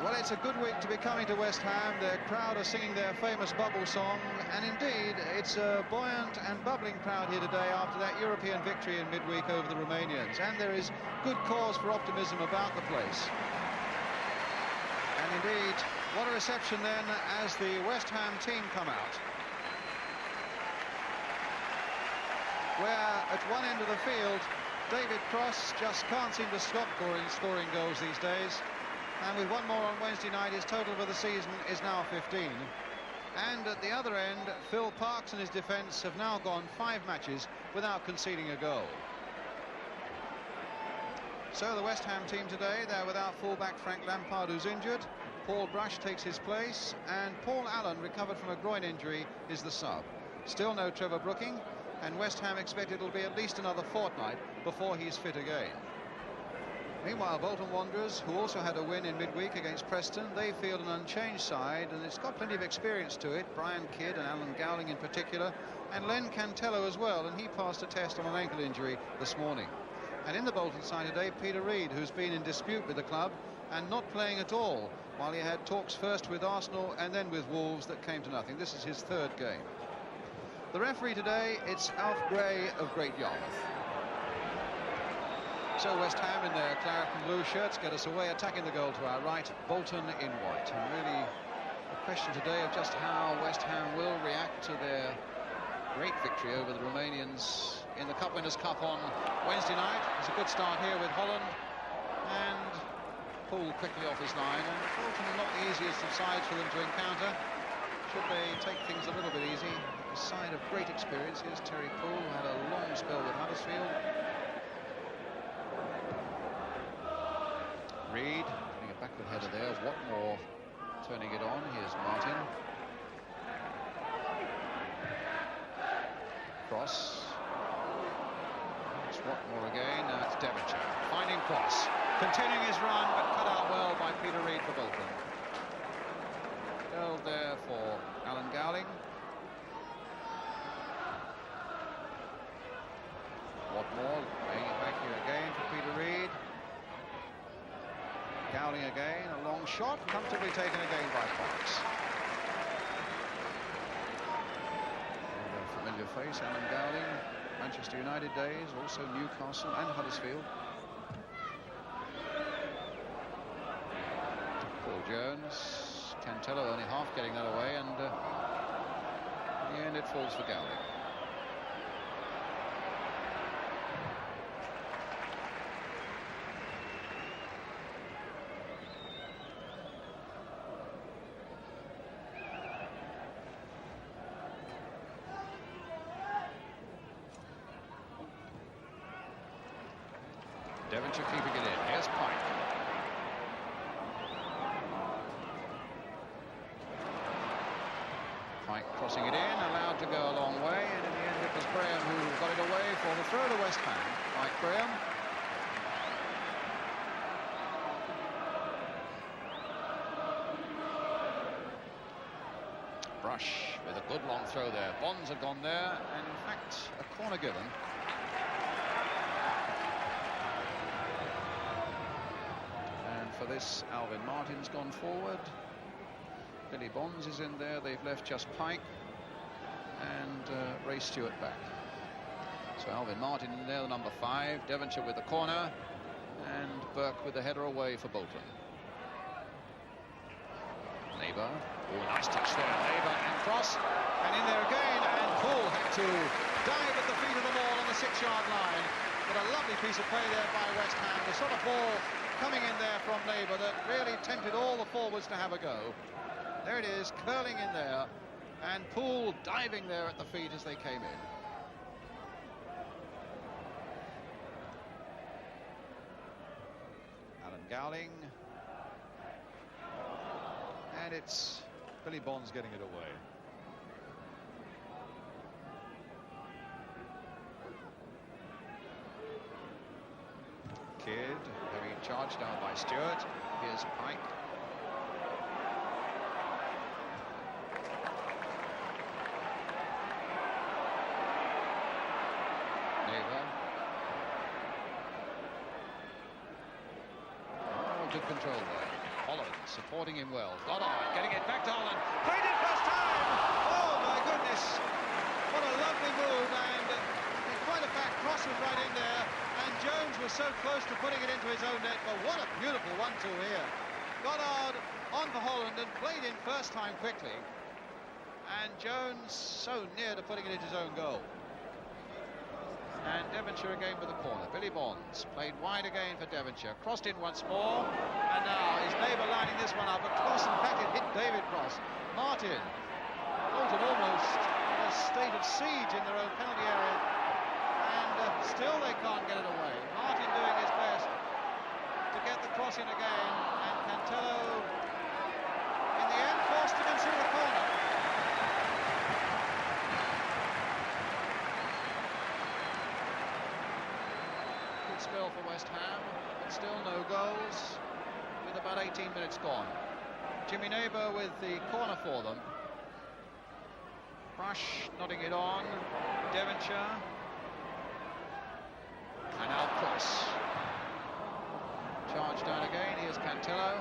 Well, it's a good week to be coming to West Ham. Their crowd are singing their famous bubble song, and indeed it's a buoyant and bubbling crowd here today after that European victory in midweek over the Romanians, and there is good cause for optimism about the place. And indeed, what a reception then as the West Ham team come out, where at one end of the field David Cross just can't seem to stop scoring goals these days. And with one more on Wednesday night, his total for the season is now 15. And at the other end, Phil Parkes and his defence have now gone 5 matches without conceding a goal. So the West Ham team today, they're without fullback Frank Lampard, who's injured. Paul Brush takes his place, and Paul Allen, recovered from a groin injury, is the sub. Still no Trevor Brooking, and West Ham expect it'll be at least another fortnight before he's fit again. Meanwhile, Bolton Wanderers, who also had a win in midweek against Preston, they field an unchanged side, and it's got plenty of experience to it. Brian Kidd and Alan Gowling in particular, and Len Cantello as well, and he passed a test on an ankle injury this morning. And in the Bolton side today, Peter Reid, who's been in dispute with the club and not playing at all, while he had talks first with Arsenal and then with Wolves that came to nothing. This is his 3rd game. The referee today, it's Alf Gray of Great Yarmouth. So West Ham in their claret and blue shirts get us away, attacking the goal to our right, Bolton in white. And really a question today of just how West Ham will react to their great victory over the Romanians in the Cup Winners' Cup on Wednesday night. It's a good start here with Holland, and Poole quickly off his line. And Bolton are not the easiest of sides for them to encounter. Should they take things a little bit easy? A side of great experience. Here's Terry Poole, who had a long spell with Huddersfield. Reid putting a backward header there. Watmore turning it on. Here's Martin. Cross. It's Watmore again. Now it's Devonshire finding Cross, continuing his run, but cut out well by Peter Reid for Bolton. Goal there for Alan Gowling. Watmore laying it back here again for Peter Reid. Gowling again, a long shot, comfortably taken again by Parkes. A familiar face, Alan Gowling, Manchester United days, also Newcastle and Huddersfield. Paul Jones, Cantello only half getting that away, and in the end it falls for Gowling. Devonshire keeping it in. Here's Pike. Pike crossing it in, allowed to go a long way, and in the end it was Graham who got it away for the throw to West Ham. Mike Graham. Brush with a good long throw there. Bonds had gone there, and in fact a corner given. For this, Alvin Martin's gone forward. Billy Bonds is in there. They've left just Pike and Ray Stewart back. So Alvin Martin in there, the number 5. Devonshire with the corner, and Burke with the header away for Bolton. Neighbour. Oh, nice touch there. Neighbour and Cross, and in there again. And Poole had to dive at the feet of the ball on the 6-yard line. But a lovely piece of play there by West Ham. The sort of ball coming in there from Neighbour that really tempted all the forwards to have a go. There it is, curling in there, and Poole diving there at the feet as they came in. Alan Gowling, and it's Billy Bonds getting it away. Kidd, heavy charge down by Stewart. Here's Pike. Neighbour. Oh, good control there. Holland. supporting him well. Goddard getting it back to Holland. Played it first time! Oh my goodness! What a lovely move, and in point of fact, Cross was right in there, and Jones was so close to putting it into his own net, but what a beautiful 1-2 here. Goddard on for Holland and played in first time quickly, and Jones so near to putting it into his own goal. And Devonshire again with the corner. Billy Bonds played wide again for Devonshire. Crossed in once more, and now his neighbour lining this one up. But Cross, in fact, it hit David Cross. Martin. Bolton almost in a state of siege in their own penalty area, and still they can't get it away. Martin doing his best to get the cross in again, and Cantello in the end forced him into the corner. Good spell for West Ham, but still no goals with about 18 minutes gone. Jimmy Neighbour with the corner for them. Brush nodding it on. Devonshire. And now Cross. Charge down again. Here's Cantello.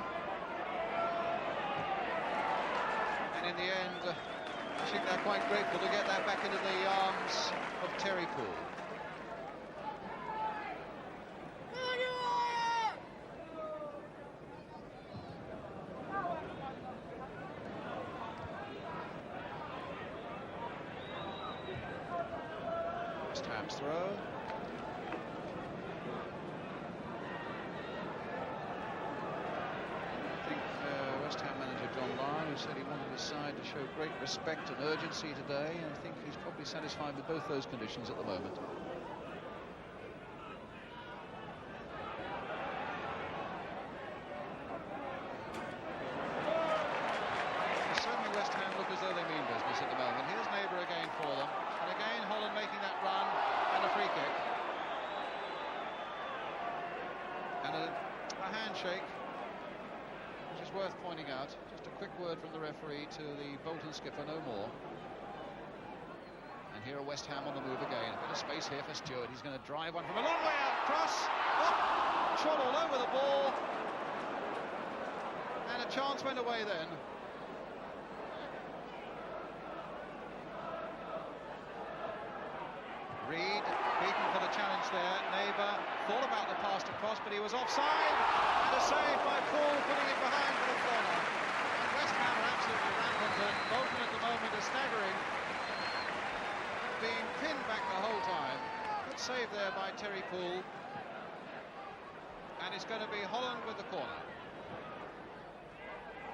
And in the end, I think they're quite grateful to get that back into the arms of Terry Poole. West Ham's throw. West Ham manager John Lyon, who said he wanted his side to show great respect and urgency today, and I think he's probably satisfied with both those conditions at the moment. Certainly West Ham look as though they mean business at the moment. Here's Neighbour again for them, and again Holland making that run and a free kick. And a handshake, which is worth pointing out. Just a quick word from the referee to the Bolton skipper, no more. And here are West Ham on the move again. A bit of space here for Stewart. He's going to drive one from a long way out. Cross. Oh, trod all over the ball. And a chance went away then. Reed beaten for the challenge there. Neighbour thought about the pass to Cross, but he was offside. And a save by Poole, putting it behind for the corner. And West Ham are absolutely rampant, and Bolton at the moment is staggering, being pinned back the whole time. Good save there by Terry Poole. And it's going to be Holland with the corner.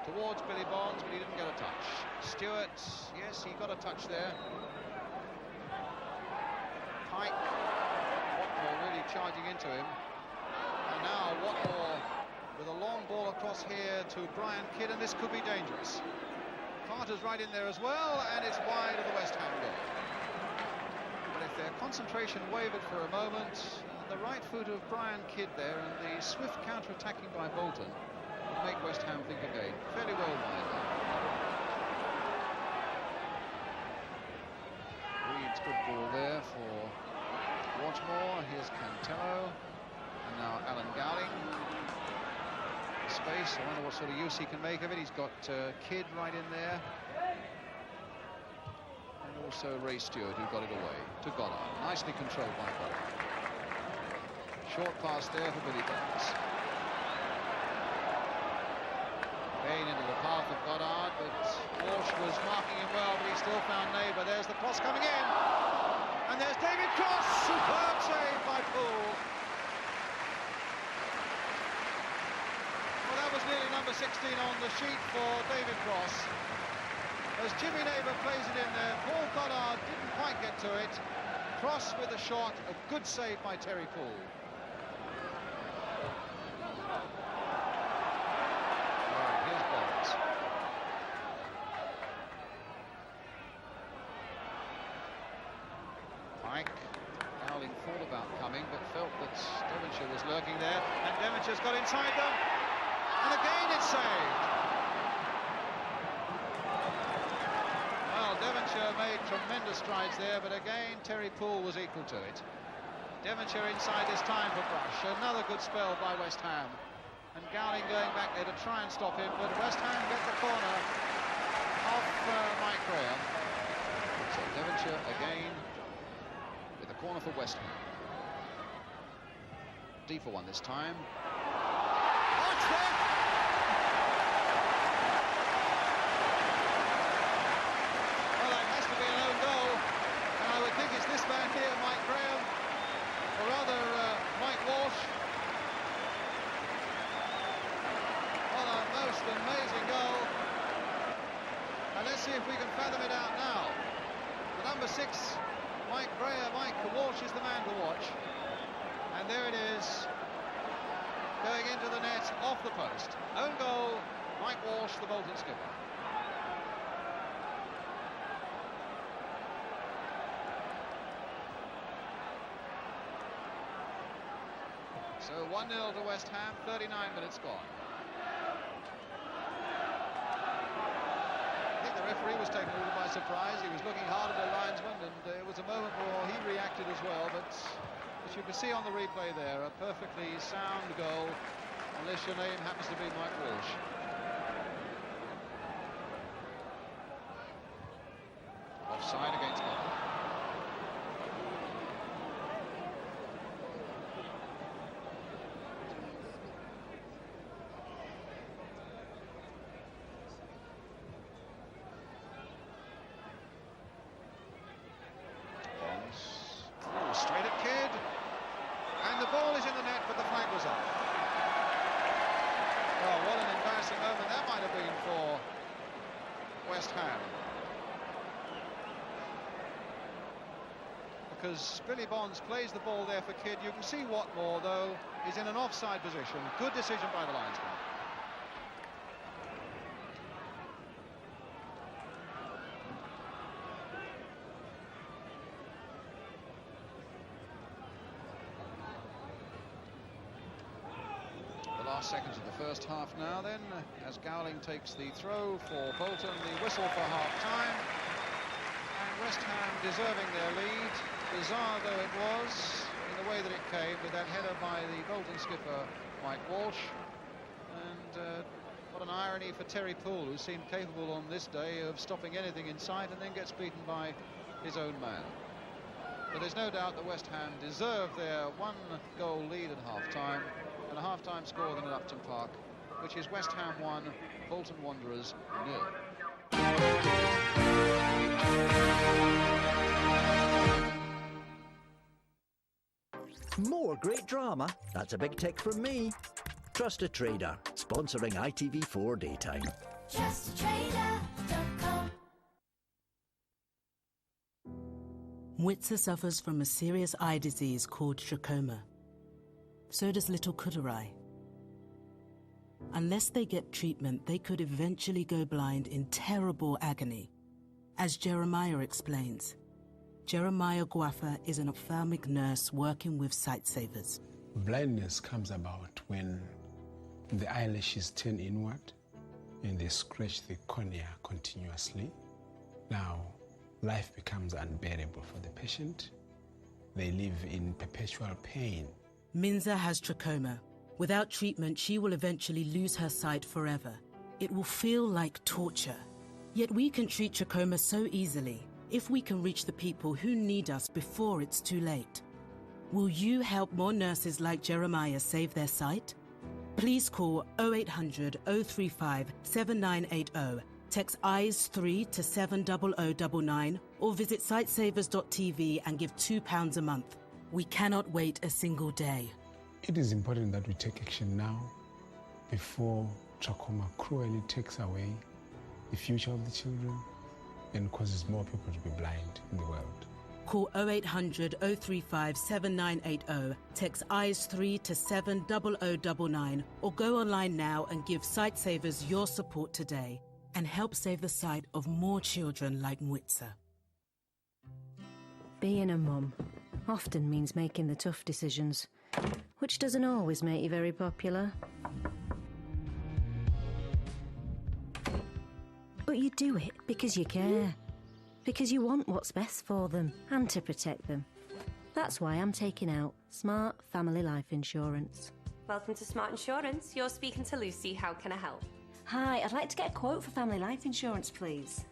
Towards Billy Bonds, but he didn't get a touch. Stewart, yes, he got a touch there. Pike, Watmore really charging into him. And now Watmore with a long ball across here to Brian Kidd, and this could be dangerous. Carter's right in there as well, and it's wide of the West Ham goal. But if their concentration wavered for a moment, the right foot of Brian Kidd there and the swift counter-attacking by Bolton would make West Ham think again. Fairly well wide there. Reed's good ball there for Watmore. Here's Cantello, and now Alan Gowling. Space, I wonder what sort of use he can make of it. He's got Kidd right in there, and also Ray Stewart, who got it away to Goddard. Nicely controlled by Goddard. Short pass there for Billy Bonds. Again into the path of Goddard, but Walsh was marking him well, but he still found Neighbour. There's the cross coming in, and there's David Cross. Superb save by Poole. Well, that was nearly number 16 on the sheet for David Cross. As Jimmy Neighbour plays it in there, Paul Goddard didn't quite get to it. Cross with a shot, a good save by Terry Poole. Gowling thought about coming, but felt that Devonshire was lurking there, and Devonshire's got inside them, and again it's saved. Well, Devonshire made tremendous strides there, but again Terry Poole was equal to it. Devonshire inside this time for Brush. Another good spell by West Ham. And Gowling going back there to try and stop him, but West Ham get the corner off Mike Graham. So Devonshire again with the corner for West Ham. Deeper one this time. Oh, it's there! Well, that has to be an own goal, and I would think it's this man here, Mike Graham, or rather Mike Walsh. What a most amazing goal. And let's see if we can fathom it out now. The number 6, Mike Walsh is the man to watch. And there it is, going into the net, off the post. Own goal, Mike Walsh, the Bolton skipper. So 1-0 to West Ham, 39 minutes gone. I think the referee was taken a little by surprise. He was looking hard at the linesman, and it was a moment where he reacted as well, but as you can see on the replay there, a perfectly sound goal, unless your name happens to be Mike Walsh. Offside against Bolton. Straight at Kidd, and the ball is in the net, but the flag was up. Oh, what an embarrassing moment that might have been for West Ham. Because Billy Bonds plays the ball there for Kidd. You can see Watmore, though, is in an offside position. Good decision by the linesman. Last seconds of the first half now then, as Gowling takes the throw for Bolton, the whistle for half-time, and West Ham deserving their lead, bizarre though it was in the way that it came, with that header by the Bolton skipper Mike Walsh, and what an irony for Terry Poole, who seemed capable on this day of stopping anything in sight and then gets beaten by his own man. But there's no doubt that West Ham deserve their 1-goal lead at half-time, and a half-time score than at Upton Park, which is West Ham 1, Bolton Wanderers 0. More great drama? That's a big tick from me. Trust a Trader, sponsoring ITV4 Daytime. TrustATrader.com. Witzer suffers from a serious eye disease called trachoma. So does little Kudurai. Unless they get treatment, they could eventually go blind in terrible agony. As Jeremiah explains, Jeremiah Guafa is an ophthalmic nurse working with Sightsavers. Blindness comes about when the eyelashes turn inward and they scratch the cornea continuously. Now, life becomes unbearable for the patient. They live in perpetual pain. Minza has trachoma. Without treatment, she will eventually lose her sight forever. It will feel like torture. Yet we can treat trachoma so easily if we can reach the people who need us before it's too late. Will you help more nurses like Jeremiah save their sight? Please call 0800 035 7980, text EYES3 to 70099, or visit sightsavers.tv and give £2 a month. We cannot wait a single day. It is important that we take action now before trachoma cruelly takes away the future of the children and causes more people to be blind in the world. Call 0800 035 7980, text EYES3 to 70099, or go online now and give Sightsavers your support today and help save the sight of more children like Mwitza. Being a mum often means making the tough decisions, which doesn't always make you very popular. But you do it because you care, because you want what's best for them and to protect them. That's why I'm taking out Smart Family Life Insurance. Welcome to Smart Insurance. You're speaking to Lucy. How can I help? Hi, I'd like to get a quote for family life insurance, please.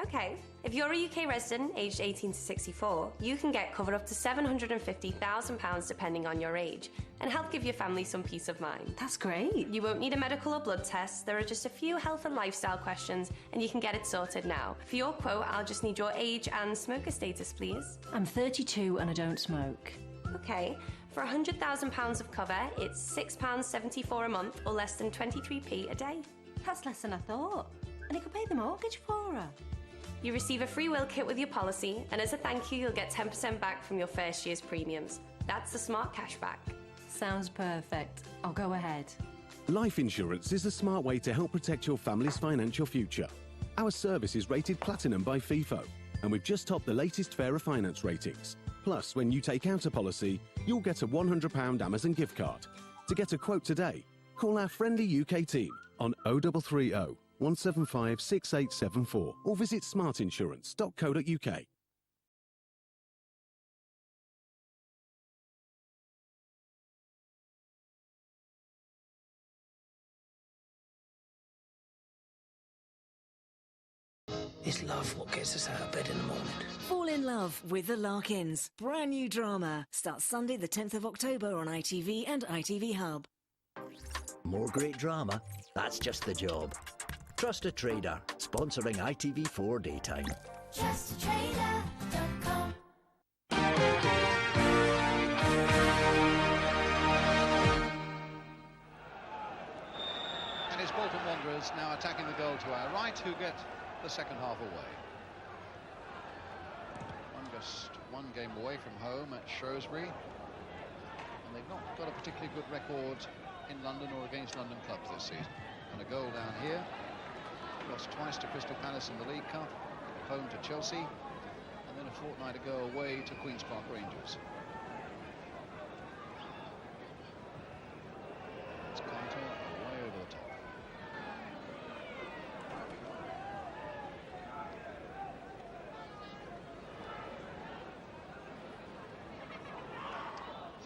Okay. If you're a UK resident aged 18 to 64, you can get covered up to £750,000 depending on your age and help give your family some peace of mind. That's great. You won't need a medical or blood test. There are just a few health and lifestyle questions and you can get it sorted now. For your quote, I'll just need your age and smoker status, please. I'm 32 and I don't smoke. Okay. For £100,000 of cover, it's £6.74 a month or less than 23p a day. That's less than I thought. And it could pay the mortgage for her. You receive a free will kit with your policy, and as a thank you, you'll get 10% back from your first year's premiums. That's the smart cashback. Sounds perfect. I'll go ahead. Life insurance is a smart way to help protect your family's financial future. Our service is rated Platinum by FIFO, and we've just topped the latest Fairer Finance ratings. Plus, when you take out a policy, you'll get a £100 Amazon gift card. To get a quote today, call our friendly UK team on 0330 175 6874 or visit smartinsurance.co.uk. It's love what gets us out of bed in the morning. Fall in love with The Larkins. Brand new drama. Starts Sunday the 10th of October on ITV and ITV Hub. More great drama? That's just the job. Trust a Trader, sponsoring ITV4 Daytime. TrustATrader.com. And it's Bolton Wanderers now attacking the goal to our right, who get the second half away. Just one game away from home at Shrewsbury, and they've not got a particularly good record in London or against London clubs this season. And a goal down here. Lost twice to Crystal Palace in the League Cup, home to Chelsea, and then a fortnight ago away to Queen's Park Rangers. It's Carter way over the top.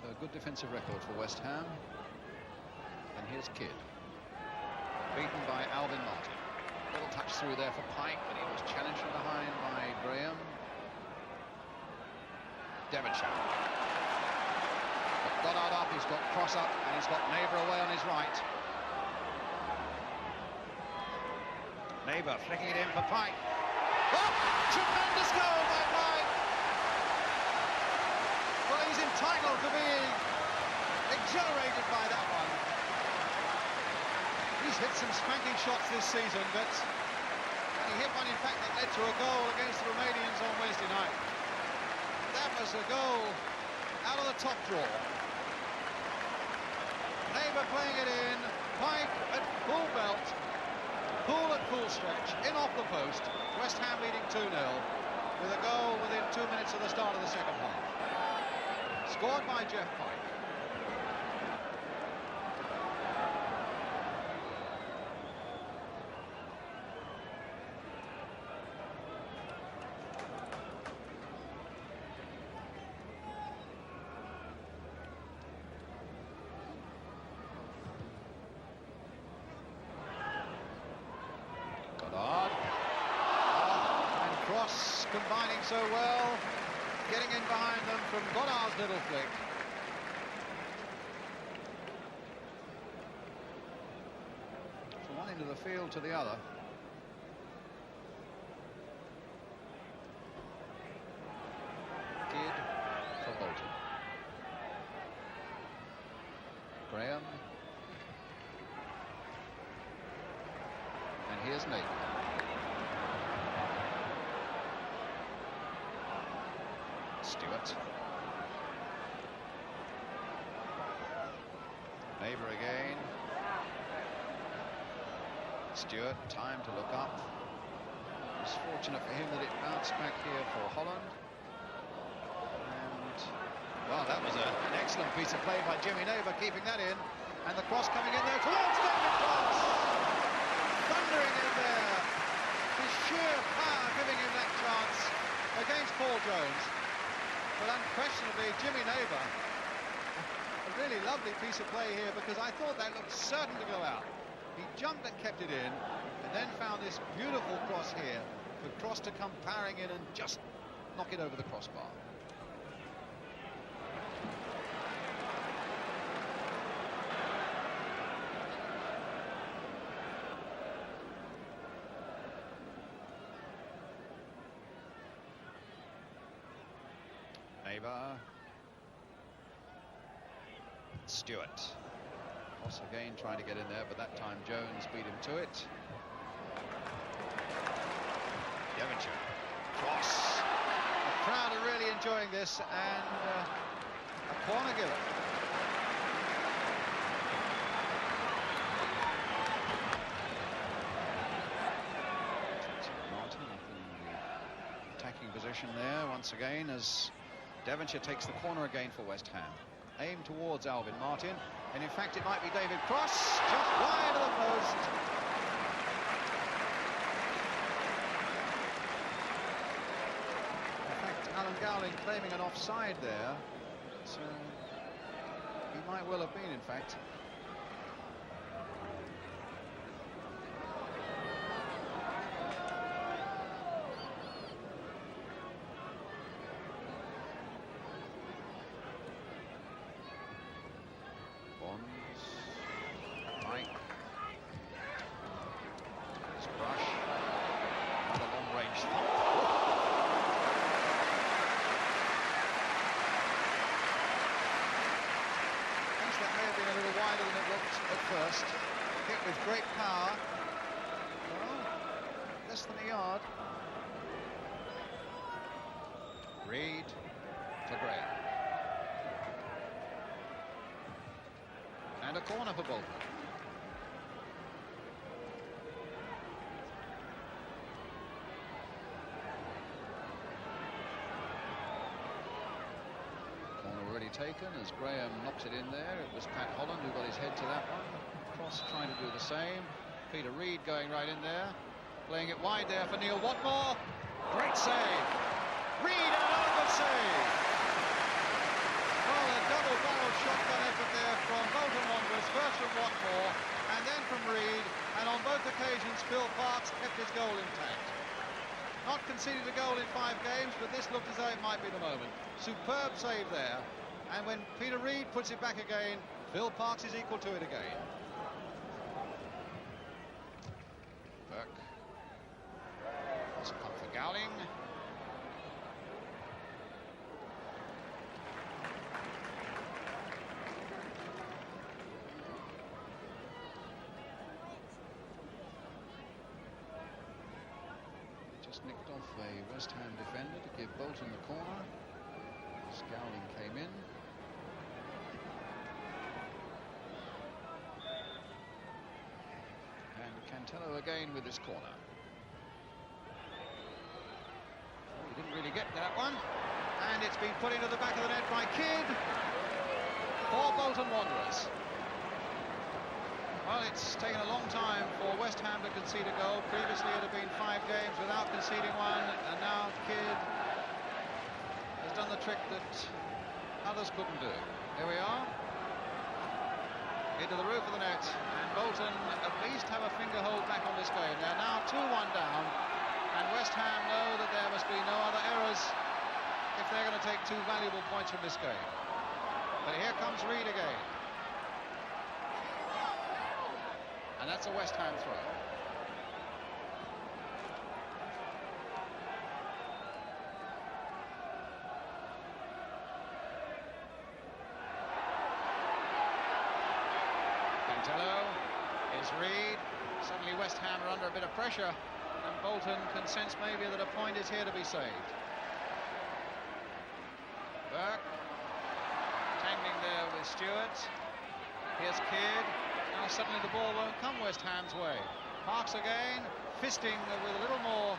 So a good defensive record for West Ham. And here's Kidd, beaten by Alvin Martin. Little touch through there for Pike, but he was challenged from behind by Graham. Devonshire. Got Goddard up, he's got Cross up, and he's got Neighbour away on his right. Neighbour flicking it in for Pike. Oh, tremendous goal by Pike! Well, he's entitled to being exhilarated by that one. He's hit some spanking shots this season, but he hit one, in fact, that led to a goal against the Romanians on Wednesday night. That was a goal out of the top draw. Neighbour playing it in, Pike at full belt, Poole at full stretch, in off the post. West Ham leading 2-0 with a goal within 2 minutes of the start of the second half. Scored by Geoff Pike. Combining so well, getting in behind them from Goddard's little flick. From one end of the field to the other. Kidd for Bolton. Graham. And here's Neighbour. Stewart. Neighbour again. Stewart, time to look up. It's fortunate for him that it bounced back here for Holland. And, well, that was an excellent piece of play by Jimmy Neighbour, keeping that in. And the cross coming in there towards David Cross. Thundering in there. His sheer power giving him that chance against Paul Jones. But unquestionably, Jimmy Neighbour, a really lovely piece of play here, because I thought that looked certain to go out. He jumped and kept it in, and then found this beautiful cross here for Cross to come powering in and just knock it over the crossbar. Stewart. Cross again trying to get in there, but that time Jones beat him to it. Devonshire. Cross. The crowd are really enjoying this, and a corner given. Martin up in the attacking position there once again as Devonshire takes the corner again for West Ham. Aim towards Alvin Martin, and in fact it might be David Cross, just wide of the post. In fact, Alan Gowling claiming an offside there, so he might well have been, in fact. Mike. It's Brush. Another long-range thump. Thinks that may have been a little wider than it looked at first. Hit with great power. Well, less than a yard. Reed to Graham. And a corner for Bolton. Corner already taken as Graham knocks it in there. It was Pat Holland who got his head to that one. Cross trying to do the same. Peter Reed going right in there. Playing it wide there for Neil Watmore. Great save. Reed, another good save. Well, a double-barreled shotgun effort there from Bolton Wanderers, first from Watmore and then from Reed, and on both occasions Phil Parks kept his goal intact. Not conceded a goal in 5 games, but this looked as though it might be the moment. Superb save there, and when Peter Reed puts it back again, Phil Parks is equal to it again. Burke. It's come for Gowling. Nicked off a West Ham defender to give Bolton the corner. Gowling came in. And Cantello again with his corner. Oh, he didn't really get that one. And it's been put into the back of the net by Kidd for Bolton Wanderers. Well, it's taken a long time for West Ham to concede a goal. Previously it had been 5 games without conceding one, and now Kidd has done the trick that others couldn't do. Here we are, into the roof of the net, and Bolton at least have a finger hold back on this game. They're now 2-1 down, and West Ham know that there must be no other errors if they're going to take 2 valuable points from this game. But here comes Reed again. And that's a West Ham throw. Cantello is Reed. Suddenly West Ham are under a bit of pressure, and Bolton can sense maybe that a point is here to be saved. Burke tangling there with Stewart. Here's Kidd. Now suddenly the ball won't come West Ham's way. Parks again, fisting with a little more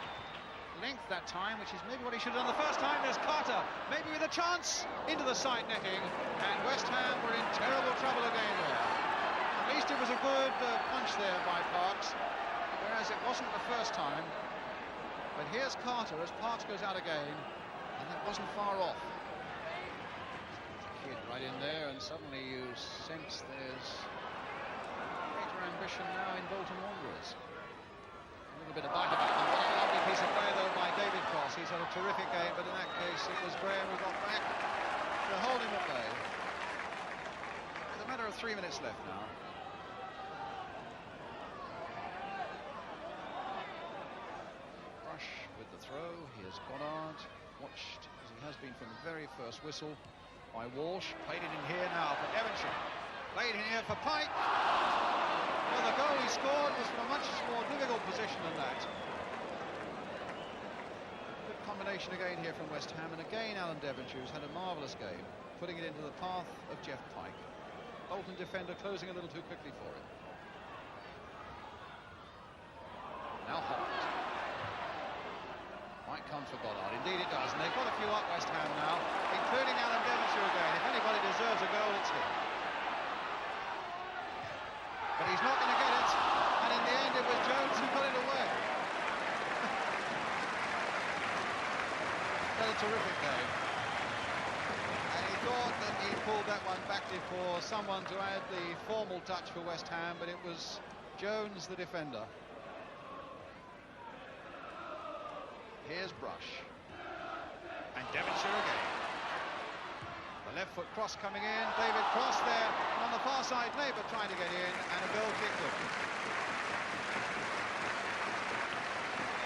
length that time, which is maybe what he should have done the first time. There's Carter, maybe with a chance, into the side netting, and West Ham were in terrible trouble again there. At least it was a good punch there by Parks, whereas it wasn't the first time. But here's Carter as Parks goes out again, and that wasn't far off. Kid Right in there, and suddenly you sense there's greater ambition now in Bolton Wanderers. A little bit of bite about them. What a lovely piece of play, though, by David Cross. He's had a terrific game, but in that case, it was Graham who got back to hold him at bay. With a matter of 3 minutes left now. Rush with the throw. Here's Goddard, watched as he has been from the very first whistle by Walsh. Played it in here now for Devonshire. Played in here for Pike. Well, the goal he scored was from a much more difficult position than that. Good combination again here from West Ham, and again Alan Devonshire, who's had a marvellous game, putting it into the path of Geoff Pike. Bolton defender closing a little too quickly for him. Now Holland. Might come for Goddard. Indeed it does, and they've got a few up, West Ham now, including Alan Devonshire again. If anybody deserves a goal, it's him. But he's not going to get it, and in the end it was Jones who got it away. Had a terrific game. And he thought that he pulled that one back for someone to add the formal touch for West Ham, but it was Jones, the defender. Here's Brush. And Devonshire again. The left foot cross coming in. David Cross there. And on the far side, Labour trying to get in. And a goal kick looking.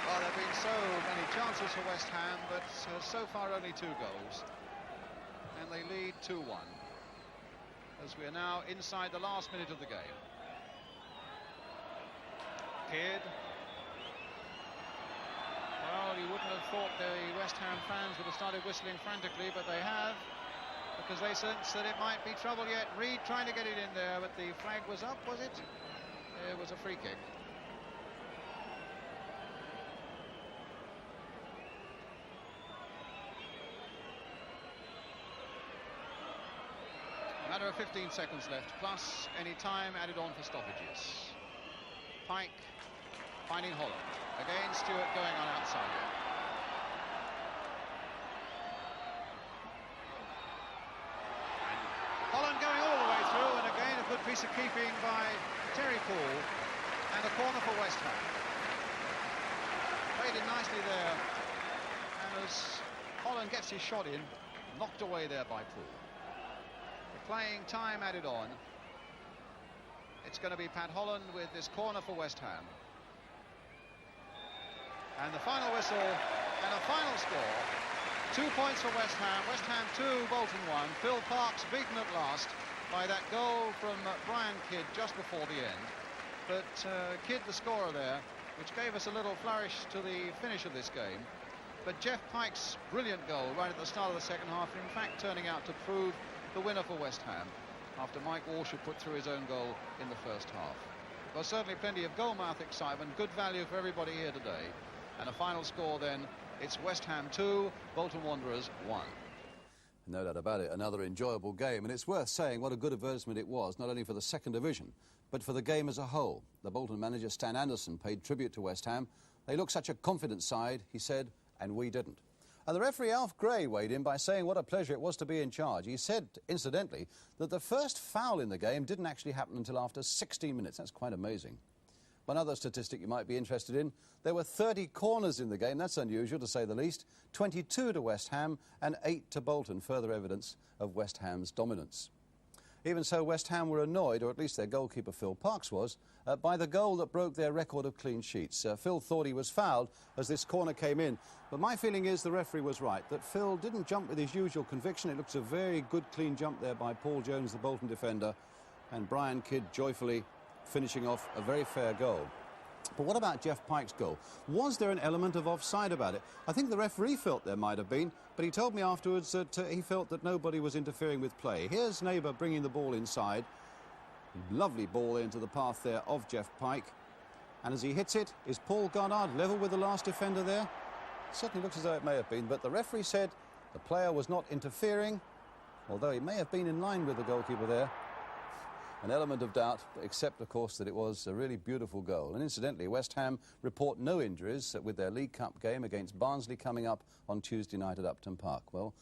Well, there have been so many chances for West Ham, but so far only 2 goals. And they lead 2-1. As we are now inside the last minute of the game. Kidd. Well, you wouldn't have thought the West Ham fans would have started whistling frantically, but they have, because they sense that it might be trouble yet. Reed trying to get it in there, but the flag was up, was it? It was a free kick. A matter of 15 seconds left, plus any time added on for stoppages. Pike finding Holland. Again, Stewart going on outside here. Holland going all the way through, and again a good piece of keeping by Terry Poole, and a corner for West Ham. Played in nicely there, and as Holland gets his shot in, knocked away there by Poole. The playing time added on. It's going to be Pat Holland with this corner for West Ham. And the final whistle and a final score. 2 points for West Ham. West Ham 2, Bolton 1. Phil Parkes beaten at last by that goal from Brian Kidd just before the end. But Kidd, the scorer there, which gave us a little flourish to the finish of this game. But Geoff Pike's brilliant goal right at the start of the second half, in fact turning out to prove the winner for West Ham, after Mike Walsh had put through his own goal in the first half. Well, certainly plenty of goal-mouth excitement, good value for everybody here today. And a final score then, it's West Ham 2, Bolton Wanderers 1. No doubt about it, another enjoyable game, and it's worth saying what a good advertisement it was, not only for the second division, but for the game as a whole. The Bolton manager, Stan Anderson, paid tribute to West Ham. They look such a confident side, he said, and we didn't. And the referee, Alf Gray, weighed in by saying what a pleasure it was to be in charge. He said, incidentally, that the first foul in the game didn't actually happen until after 16 minutes. That's quite amazing. One other statistic you might be interested in, there were 30 corners in the game. That's unusual, to say the least. 22 to West Ham and 8 to Bolton, further evidence of West Ham's dominance. Even so, West Ham were annoyed, or at least their goalkeeper Phil Parkes was, by the goal that broke their record of clean sheets. Phil thought he was fouled as this corner came in, but my feeling is the referee was right, that Phil didn't jump with his usual conviction. It looks a very good clean jump there by Paul Jones, the Bolton defender, and Brian Kidd joyfully finishing off a very fair goal. But what about Geoff Pike's goal? Was there an element of offside about it? I think the referee felt there might have been, but he told me afterwards that he felt that nobody was interfering with play. Here's Neighbour bringing the ball inside. Lovely ball into the path there of Geoff Pike. And as he hits it, is Paul Goddard level with the last defender there? Certainly looks as though it may have been, but the referee said the player was not interfering, although he may have been in line with the goalkeeper there. An element of doubt, except, of course, that it was a really beautiful goal. And incidentally, West Ham report no injuries with their League Cup game against Barnsley coming up on Tuesday night at Upton Park. Well,